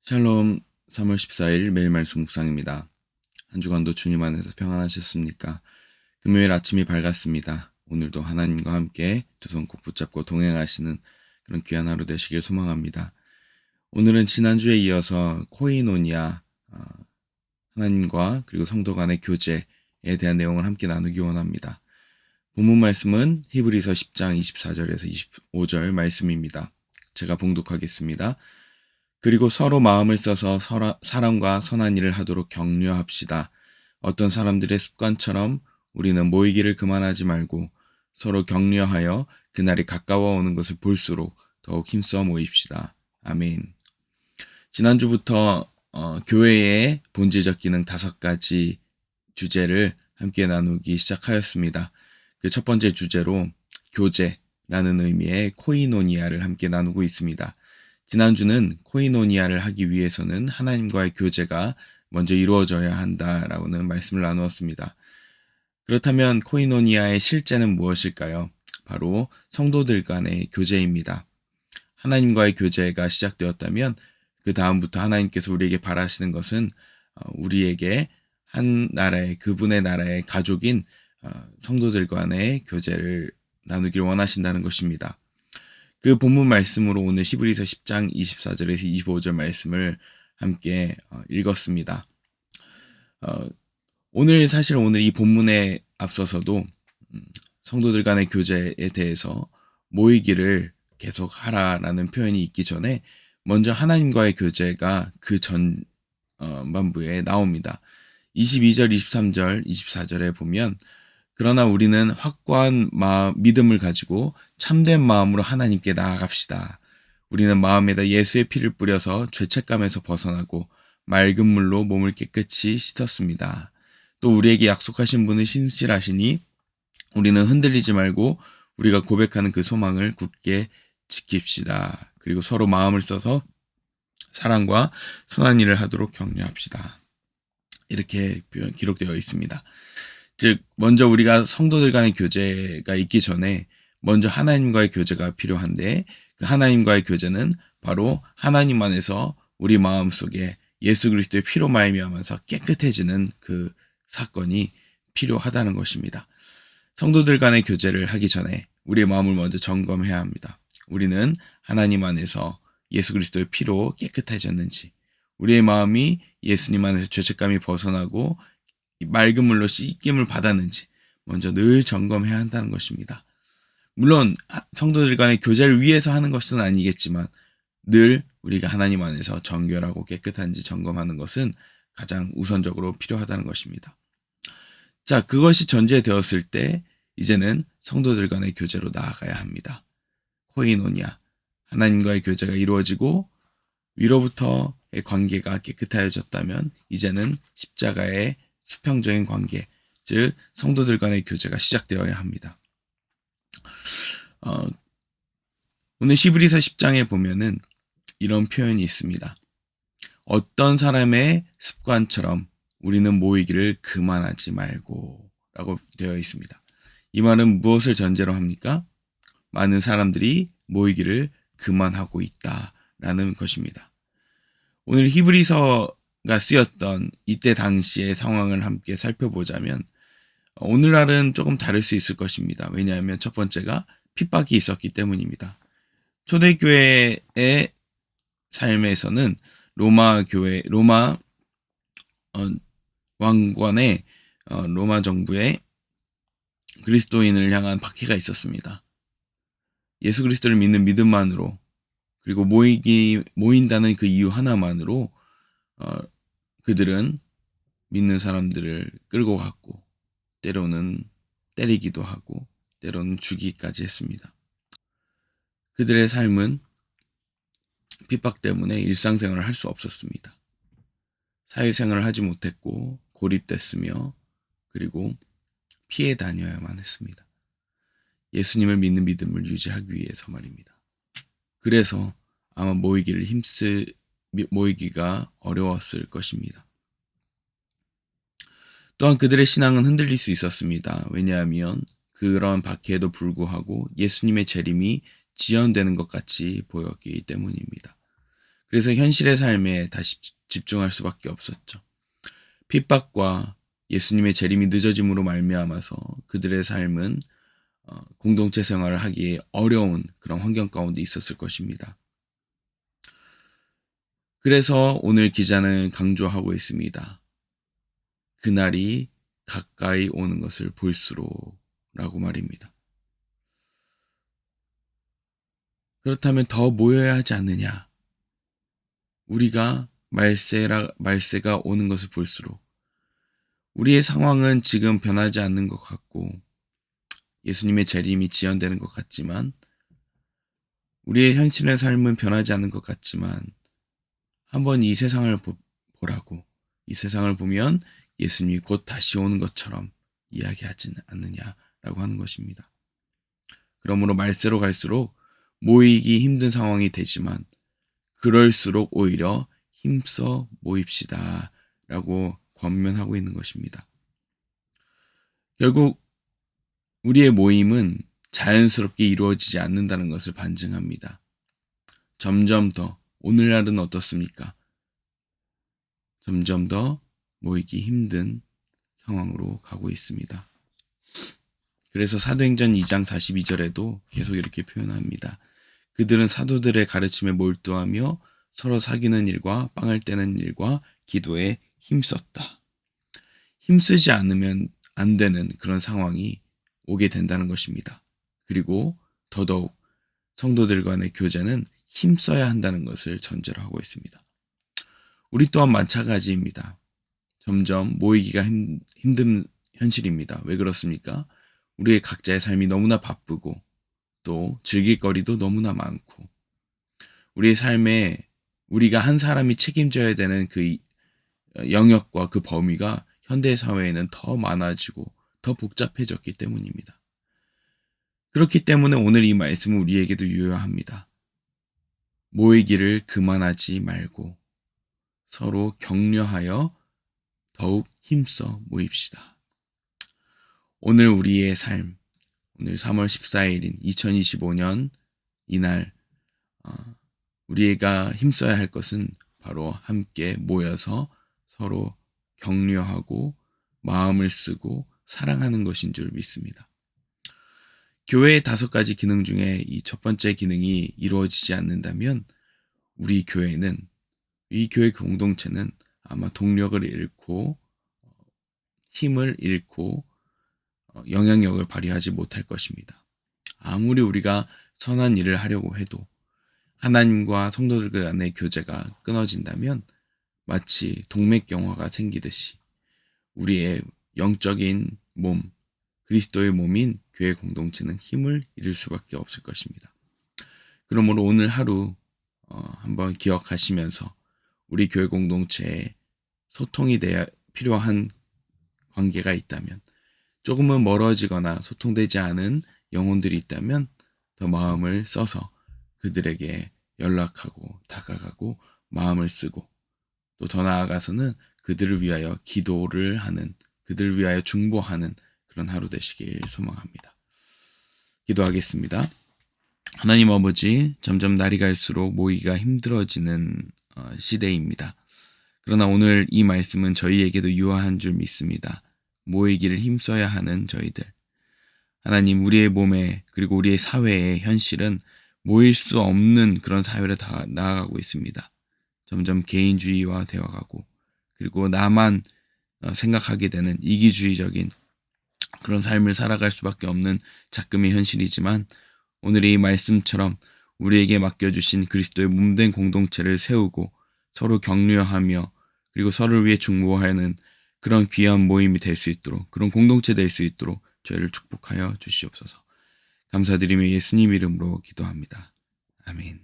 샬롬 3월 14일 매일 말씀 묵상입니다. 한 주간도 주님 안에서 평안하셨습니까? 금요일 아침이 밝았습니다. 오늘도 하나님과 함께 두 손 꼭 붙잡고 동행하시는 그런 귀한 하루 되시길 소망합니다. 오늘은 지난주에 이어서 코이노니아, 하나님과 그리고 성도 간의 교제에 대한 내용을 함께 나누기 원합니다. 본문 말씀은 히브리서 10장 24절에서 25절 말씀입니다. 제가 봉독하겠습니다. 그리고 서로 마음을 써서 사랑과 선한 일을 하도록 격려합시다. 어떤 사람들의 습관처럼 우리는 모이기를 그만하지 말고 서로 격려하여 그날이 가까워 오는 것을 볼수록 더욱 힘써 모입시다. 아멘. 지난주부터 교회의 본질적 기능 5가지 주제를 함께 나누기 시작하였습니다. 그 첫 번째 주제로 교제라는 의미의 코이노니아를 함께 나누고 있습니다. 지난주는 코이노니아를 하기 위해서는 하나님과의 교제가 먼저 이루어져야 한다라고는 말씀을 나누었습니다. 그렇다면 코이노니아의 실제는 무엇일까요? 바로 성도들 간의 교제입니다. 하나님과의 교제가 시작되었다면 그 다음부터 하나님께서 우리에게 바라시는 것은 우리에게 한 나라의 그분의 나라의 가족인 성도들 간의 교제를 나누기를 원하신다는 것입니다. 그 본문 말씀으로 오늘 히브리서 10장 24절에서 25절 말씀을 함께 읽었습니다. 오늘 이 본문에 앞서서도 성도들 간의 교제에 대해서 모이기를 계속 하라라는 표현이 있기 전에 먼저 하나님과의 교제가 그 전반부에 나옵니다. 22절, 23절, 24절에 보면 그러나 우리는 확고한 믿음을 가지고 참된 마음으로 하나님께 나아갑시다. 우리는 마음에다 예수의 피를 뿌려서 죄책감에서 벗어나고 맑은 물로 몸을 깨끗이 씻었습니다. 또 우리에게 약속하신 분은 신실하시니 우리는 흔들리지 말고 우리가 고백하는 그 소망을 굳게 지킵시다. 그리고 서로 마음을 써서 사랑과 선한 일을 하도록 격려합시다. 이렇게 기록되어 있습니다. 즉 먼저 우리가 성도들 간의 교제가 있기 전에 먼저 하나님과의 교제가 필요한데 그 하나님과의 교제는 바로 하나님 안에서 우리 마음속에 예수 그리스도의 피로 말미암아서 깨끗해지는 그 사건이 필요하다는 것입니다. 성도들 간의 교제를 하기 전에 우리의 마음을 먼저 점검해야 합니다. 우리는 하나님 안에서 예수 그리스도의 피로 깨끗해졌는지, 우리의 마음이 예수님 안에서 죄책감이 벗어나고 맑은 물로 씻김을 받았는지 먼저 늘 점검해야 한다는 것입니다. 물론 성도들 간의 교제를 위해서 하는 것은 아니겠지만 늘 우리가 하나님 안에서 정결하고 깨끗한지 점검하는 것은 가장 우선적으로 필요하다는 것입니다. 자, 그것이 전제되었을 때 이제는 성도들 간의 교제로 나아가야 합니다. 코이노니아, 하나님과의 교제가 이루어지고 위로부터의 관계가 깨끗해졌다면 이제는 십자가의 수평적인 관계, 즉 성도들 간의 교제가 시작되어야 합니다. 오늘 히브리서 10장에 보면은 이런 표현이 있습니다. 어떤 사람의 습관처럼 우리는 모이기를 그만하지 말고 라고 되어 있습니다. 이 말은 무엇을 전제로 합니까? 많은 사람들이 모이기를 그만하고 있다라는 것입니다. 오늘 히브리서가 쓰였던 이때 당시의 상황을 함께 살펴보자면 오늘날은 조금 다를 수 있을 것입니다. 왜냐하면 첫 번째가 핍박이 있었기 때문입니다. 초대교회의 삶에서는 로마 왕권의 로마 정부의 그리스도인을 향한 박해가 있었습니다. 예수 그리스도를 믿는 믿음만으로 그리고 모인다는 그 이유 하나만으로 그들은 믿는 사람들을 끌고 갔고 때로는 때리기도 하고 때로는 죽이기까지 했습니다. 그들의 삶은 핍박 때문에 일상생활을 할 수 없었습니다. 사회생활을 하지 못했고 고립됐으며 그리고 피해 다녀야만 했습니다. 예수님을 믿는 믿음을 유지하기 위해서 말입니다. 그래서 아마 모이기가 어려웠을 것입니다. 또한 그들의 신앙은 흔들릴 수 있었습니다. 왜냐하면 그런 박해에도 불구하고 예수님의 재림이 지연되는 것 같이 보였기 때문입니다. 그래서 현실의 삶에 다시 집중할 수밖에 없었죠. 핍박과 예수님의 재림이 늦어짐으로 말미암아서 그들의 삶은 공동체 생활을 하기에 어려운 그런 환경 가운데 있었을 것입니다. 그래서 오늘 기자는 강조하고 있습니다. 그날이 가까이 오는 것을 볼수록 라고 말입니다. 그렇다면 더 모여야 하지 않느냐? 우리가 말세가 오는 것을 볼수록 우리의 상황은 지금 변하지 않는 것 같고 예수님의 재림이 지연되는 것 같지만 우리의 현실의 삶은 변하지 않는 것 같지만 한번 이 세상을 보라고 이 세상을 보면 예수님이 곧 다시 오는 것처럼 이야기하지는 않느냐라고 하는 것입니다. 그러므로 말세로 갈수록 모이기 힘든 상황이 되지만 그럴수록 오히려 힘써 모입시다 라고 권면하고 있는 것입니다. 결국 우리의 모임은 자연스럽게 이루어지지 않는다는 것을 반증합니다. 점점 더 오늘날은 어떻습니까? 점점 더 모이기 힘든 상황으로 가고 있습니다. 그래서 사도행전 2장 42절에도 계속 이렇게 표현합니다. 그들은 사도들의 가르침에 몰두하며 서로 사귀는 일과 빵을 떼는 일과 기도에 힘썼다. 힘쓰지 않으면 안 되는 그런 상황이 오게 된다는 것입니다. 그리고 더더욱 성도들 간의 교제는 힘써야 한다는 것을 전제로 하고 있습니다. 우리 또한 마찬가지입니다. 점점 모이기가 힘든 현실입니다. 왜 그렇습니까? 우리의 각자의 삶이 너무나 바쁘고 또 즐길 거리도 너무나 많고 우리의 삶에 우리가 한 사람이 책임져야 되는 그 영역과 그 범위가 현대 사회에는 더 많아지고 더 복잡해졌기 때문입니다. 그렇기 때문에 오늘 이 말씀은 우리에게도 유효합니다. 모이기를 그만하지 말고 서로 격려하여 더욱 힘써 모입시다. 오늘 우리의 삶, 오늘 3월 14일인 2025년 이날 우리가 힘써야 할 것은 바로 함께 모여서 서로 격려하고 마음을 쓰고 사랑하는 것인 줄 믿습니다. 교회의 5가지 기능 중에 이 첫 번째 기능이 이루어지지 않는다면 우리 교회는 이 교회 공동체는 아마 동력을 잃고 힘을 잃고 영향력을 발휘하지 못할 것입니다. 아무리 우리가 선한 일을 하려고 해도 하나님과 성도들 간의 교제가 끊어진다면 마치 동맥경화가 생기듯이 우리의 영적인 몸, 그리스도의 몸인 교회 공동체는 힘을 잃을 수밖에 없을 것입니다. 그러므로 오늘 하루 한번 기억하시면서 우리 교회 공동체에 소통이 필요한 관계가 있다면 조금은 멀어지거나 소통되지 않은 영혼들이 있다면 더 마음을 써서 그들에게 연락하고 다가가고 마음을 쓰고 또 더 나아가서는 그들을 위하여 기도를 하는 그들을 위하여 중보하는 그런 하루 되시길 소망합니다. 기도하겠습니다. 하나님 아버지, 점점 날이 갈수록 모이기가 힘들어지는 시대입니다. 그러나 오늘 이 말씀은 저희에게도 유효한 줄 믿습니다. 모이기를 힘써야 하는 저희들. 하나님, 우리의 몸에 그리고 우리의 사회의 현실은 모일 수 없는 그런 사회로 다 나아가고 있습니다. 점점 개인주의화 되어가고 그리고 나만 생각하게 되는 이기주의적인 그런 삶을 살아갈 수밖에 없는 작금의 현실이지만 오늘 이 말씀처럼 우리에게 맡겨주신 그리스도의 몸된 공동체를 세우고 서로 격려하며 그리고 서로를 위해 중보하는 그런 귀한 모임이 될 수 있도록 그런 공동체 될 수 있도록 저희를 축복하여 주시옵소서. 감사드리며 예수님 이름으로 기도합니다. 아멘.